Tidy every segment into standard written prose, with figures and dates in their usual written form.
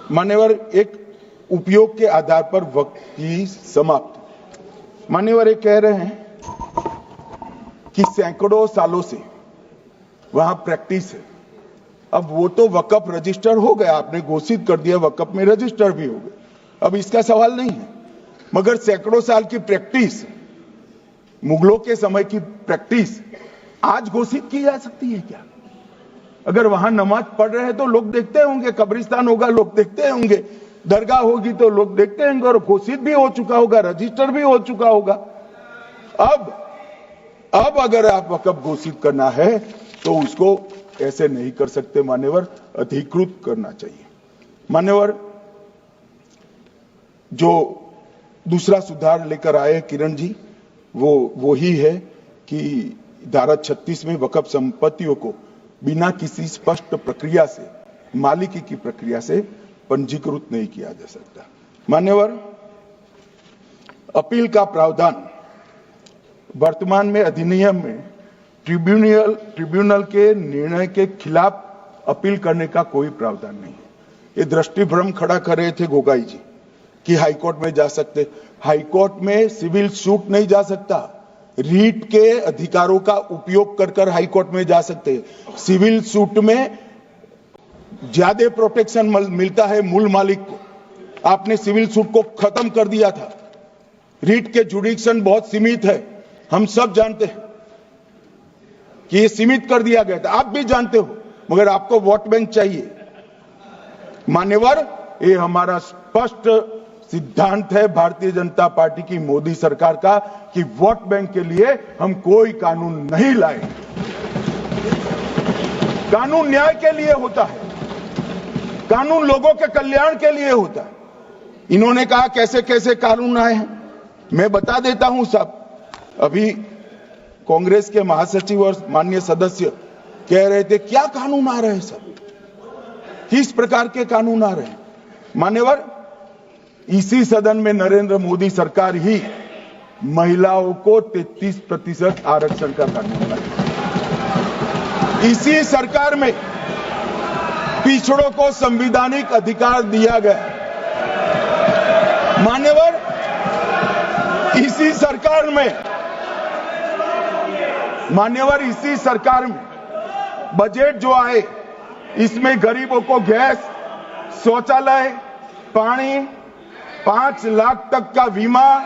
मान्यवर, एक उपयोग के आधार पर वक्त की समाप्ति। मान्यवर, एक कह रहे हैं कि सैकड़ों सालों से वहां प्रैक्टिस है। अब वो तो वक्फ रजिस्टर हो गया, आपने घोषित कर दिया, वक्फ में रजिस्टर भी हो गया, अब इसका सवाल नहीं है। मगर सैकड़ों साल की प्रैक्टिस, मुगलों के समय की प्रैक्टिस आज घोषित की जा सकती है क्या? अगर वहां नमाज पढ़ रहे हैं तो लोग देखते होंगे, कब्रिस्तान होगा लोग देखते होंगे, दरगाह होगी तो लोग देखते होंगे, और घोषित भी हो चुका होगा, रजिस्टर भी हो चुका होगा। अब अगर आप वक्फ घोषित करना है तो उसको ऐसे नहीं कर सकते मान्यवर, अधिकृत करना चाहिए। मान्यवर, जो दूसरा सुधार लेकर आए किरण जी, वो ही है कि धारा 36 में वक्फ संपत्तियों को बिना किसी स्पष्ट प्रक्रिया से, मालिकी की प्रक्रिया से पंजीकृत नहीं किया जा सकता। मान्यवर, अपील का प्रावधान वर्तमान में अधिनियम में ट्रिब्यूनल के निर्णय के खिलाफ अपील करने का कोई प्रावधान नहीं है। ये दृष्टिभ्रम खड़ा कर रहे थे गोगाई जी कि हाईकोर्ट में जा सकते। हाईकोर्ट में सिविल सूट नहीं जा सकता, रीट के अधिकारों का उपयोग कर हाईकोर्ट में जा सकते हैं। सिविल सूट में ज्यादा प्रोटेक्शन मिलता है मूल मालिक को। आपने सिविल सूट को खत्म कर दिया था, रीट के जुडिक्शन बहुत सीमित है, हम सब जानते हैं कि ये सीमित कर दिया गया था, आप भी जानते हो, मगर आपको वोट बैंक चाहिए। मान्यवर, ये हमारा स्पष्ट सिद्धांत है भारतीय जनता पार्टी की, मोदी सरकार का, कि वोट बैंक के लिए हम कोई कानून नहीं लाए। कानून न्याय के लिए होता है, कानून लोगों के कल्याण के लिए होता है। इन्होंने कहा कैसे कैसे कानून आए हैं, मैं बता देता हूं सब। अभी कांग्रेस के महासचिव और माननीय सदस्य कह रहे थे क्या कानून आ रहे हैं, सब किस प्रकार के कानून आ रहे हैं। मान्यवर, इसी सदन में नरेंद्र मोदी सरकार ही महिलाओं को 33% आरक्षण का कानून लाई। इसी सरकार में पिछड़ों को संवैधानिक अधिकार दिया गया। मान्यवर, इसी सरकार में बजट जो आए, इसमें गरीबों को गैस, शौचालय, पानी, 5 लाख तक का बीमा,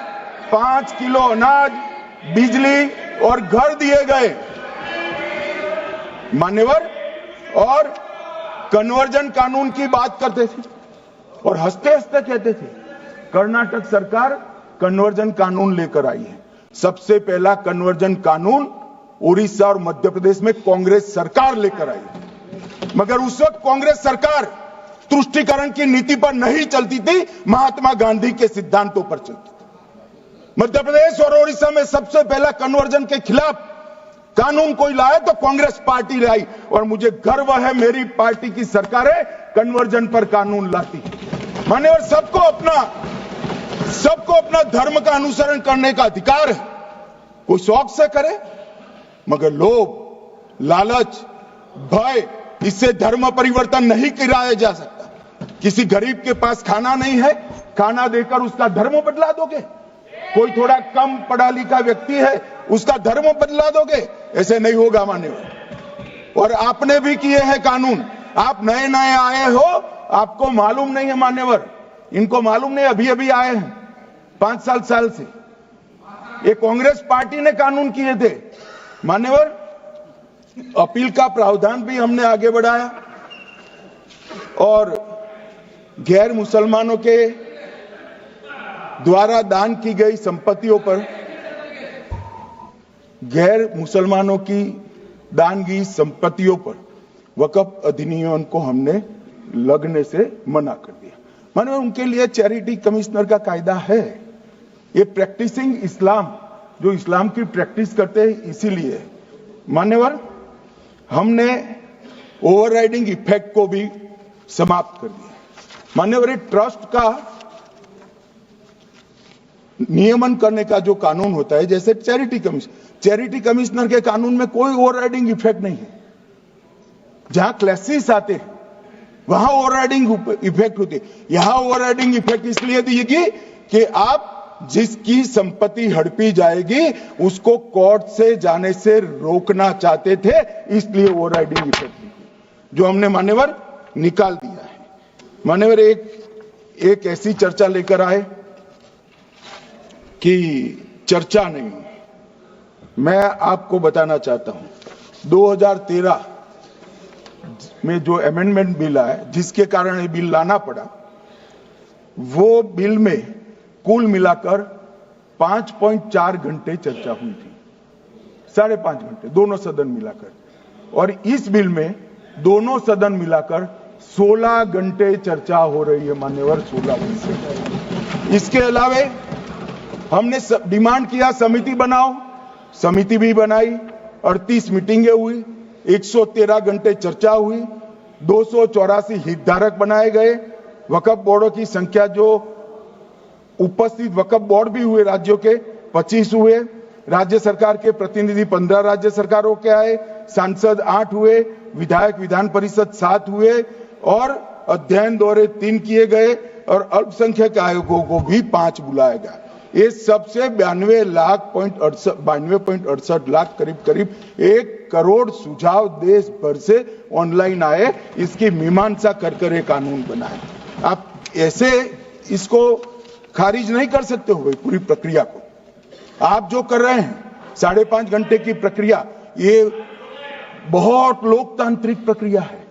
5 किलो अनाज, बिजली और घर दिए गए। मान्यवर, और कन्वर्जन कानून की बात करते थे और हंसते हंसते कहते थे कर्नाटक सरकार कन्वर्जन कानून लेकर आई है। सबसे पहला कन्वर्जन कानून उड़ीसा और मध्य प्रदेश में कांग्रेस सरकार लेकर आई, मगर उस वक्त कांग्रेस सरकार तुष्टीकरण की नीति पर नहीं चलती थी, महात्मा गांधी के सिद्धांतों पर चलती थी। मध्य प्रदेश और उड़ीसा में सबसे पहला कन्वर्जन के खिलाफ कानून कोई लाए तो कांग्रेस पार्टी लाई, और मुझे गर्व है मेरी पार्टी की सरकारें कन्वर्जन पर कानून लाती। मान्यवर, सबको अपना धर्म का अनुसरण करने का अधिकार है, कोई शौक से करे, मगर लोभ, लालच, भय, इससे धर्म परिवर्तन नहीं कराया जा सकता। किसी गरीब के पास खाना नहीं है, खाना देकर उसका धर्म बदला दोगे? कोई थोड़ा कम पढ़ा लिखा व्यक्ति है, उसका धर्म बदला दोगे? ऐसे नहीं होगा मान्यवर। और आपने भी किए हैं कानून, आप नए नए आए हो, आपको मालूम नहीं है मान्यवर, इनको मालूम नहीं, अभी अभी आए हैं 5 साल से। ये कांग्रेस पार्टी ने कानून किए थे। मान्यवर, अपील का प्रावधान भी हमने आगे बढ़ाया, और गैर मुसलमानों के द्वारा दान की गई संपत्तियों पर, गैर मुसलमानों की दान की संपत्तियों पर वक्फ अधिनियम को हमने लगने से मना कर दिया। माने उनके लिए चैरिटी कमिश्नर का कायदा है। ये प्रैक्टिसिंग इस्लाम, जो इस्लाम की प्रैक्टिस करते हैं, इसीलिए मान्यवर हमने ओवरराइडिंग इफेक्ट को भी समाप्त कर दिया। मान्यवर, ये ट्रस्ट का नियमन करने का जो कानून होता है, जैसे चैरिटी कमिश्नर के कानून में कोई ओवरराइडिंग इफेक्ट नहीं है। जहां क्लैसेस आते हैं वहां ओवरराइडिंग इफेक्ट होती है। यहां ओवरराइडिंग इफेक्ट इसलिए देगी कि आप जिसकी संपत्ति हड़पी जाएगी उसको कोर्ट से जाने से रोकना चाहते थे, इसलिए ओवरराइडिंग इफेक्ट जो हमने मान्यवर निकाल दिया है। मान्यवर एक ऐसी चर्चा लेकर आए कि चर्चा नहीं, मैं आपको बताना चाहता हूं 2013 में जो अमेंडमेंट बिल आया जिसके कारण ये बिल लाना पड़ा, वो बिल में कुल मिलाकर 5.4 घंटे चर्चा हुई थी, 5.5 घंटे दोनों सदन मिलाकर, और इस बिल में दोनों सदन मिलाकर 16 घंटे चर्चा हो रही है मान्यवर, 16 घंटे। इसके अलावे हमने डिमांड किया समिति बनाओ, समिति भी बनाई, 38 मीटिंगें हुई, 113 घंटे चर्चा हुई, 284 हितधारक बनाए गए, वक्फ बोर्डों की संख्या जो उपस्थित वक्फ बोर्ड भी हुए राज्यों के 25 हुए, राज्य सरकार के प्रतिनिधि 15 राज्य सरकारों के आए, सांसद 8 हुए, विधायक विधान परिषद 7 हुए, और अध्ययन दौरे 3 किए गए, और अल्पसंख्यक आयोगों को भी 5 बुलाया गया। ये सबसे 92.68 लाख करीब 1 करोड़ सुझाव देश भर से ऑनलाइन आए, इसकी मीमांसा कर ये कानून बनाए। आप ऐसे इसको खारिज नहीं कर सकते हो पूरी प्रक्रिया को। आप जो कर रहे हैं 5.5 घंटे की प्रक्रिया, ये बहुत लोकतांत्रिक प्रक्रिया है,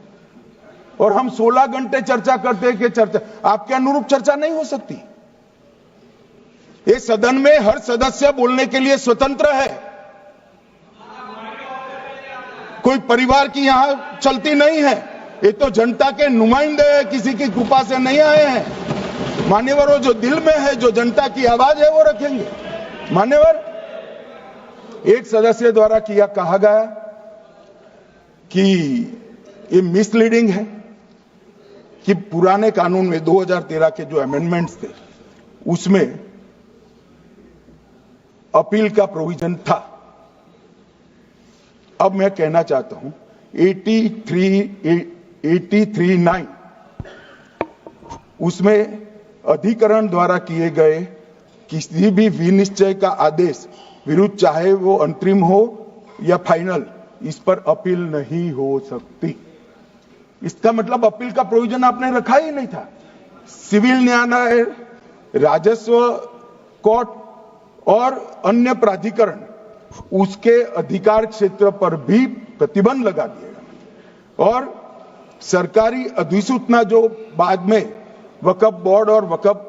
और हम 16 घंटे चर्चा करते हैं कि चर्चा आपके अनुरूप चर्चा नहीं हो सकती। ये सदन में हर सदस्य बोलने के लिए स्वतंत्र है, कोई परिवार की यहां चलती नहीं है, ये तो जनता के नुमाइंदे हैं, किसी की कृपा से नहीं आए हैं। मान्यवर, जो दिल में है, जो जनता की आवाज है, वो रखेंगे। मान्यवर, एक सदस्य द्वारा कहा गया कि ये मिसलीडिंग है कि पुराने कानून में 2013 के जो अमेंडमेंट्स थे उसमें अपील का प्रोविजन था। अब मैं कहना चाहता हूं 83(9) उसमें अधिकरण द्वारा किए गए किसी भी विनिश्चय का आदेश विरुद्ध, चाहे वो अंतरिम हो या फाइनल, इस पर अपील नहीं हो सकती। इसका मतलब अपील का प्रोविजन आपने रखा ही नहीं था। सिविल न्यायालय, राजस्व कोर्ट और अन्य प्राधिकरण उसके अधिकार क्षेत्र पर भी प्रतिबंध लगा दिएगा, और सरकारी अधिसूचना जो बाद में वक्फ बोर्ड और वक्फ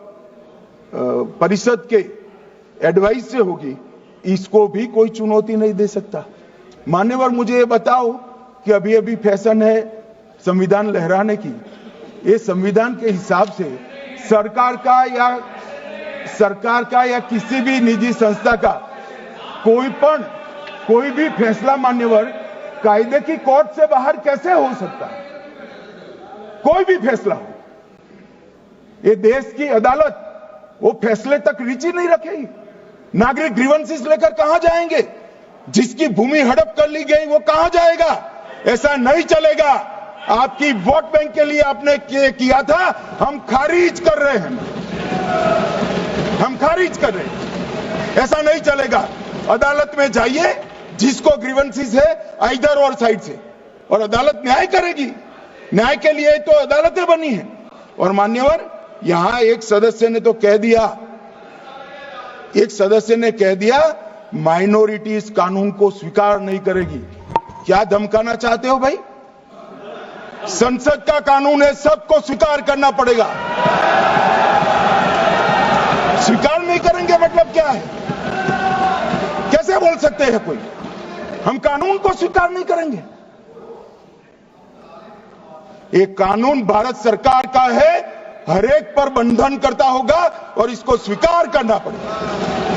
परिषद के एडवाइस से होगी, इसको भी कोई चुनौती नहीं दे सकता। मान्यवर, मुझे ये बताओ कि अभी फैशन है संविधान लहराने की, ये संविधान के हिसाब से सरकार का या किसी भी निजी संस्था का कोई भी फैसला मान्यवर कायदे की कोर्ट से बाहर कैसे हो सकता है? कोई भी फैसला हो, ये देश की अदालत वो फैसले तक रीच नहीं रखेगी। नागरिक ग्रीवेंसेस लेकर कहां जाएंगे? जिसकी भूमि हड़प कर ली गई वो कहां जाएगा? ऐसा नहीं चलेगा। आपकी वोट बैंक के लिए आपने किया था, हम खारिज कर रहे हैं, हम खारिज कर रहे हैं। ऐसा नहीं चलेगा। अदालत में जाइए, जिसको ग्रीवेंसेस है इधर और साइड से, और अदालत न्याय करेगी। न्याय के लिए तो अदालतें बनी है। और मान्यवर, यहां एक सदस्य ने कह दिया माइनॉरिटी इस कानून को स्वीकार नहीं करेगी। क्या धमकाना चाहते हो भाई? संसद का कानून है, सबको स्वीकार करना पड़ेगा। स्वीकार नहीं करेंगे मतलब क्या है? कैसे बोल सकते हैं कोई? हम कानून को स्वीकार नहीं करेंगे। ये कानून भारत सरकार का है, हर एक पर बंधन करता होगा और इसको स्वीकार करना पड़ेगा।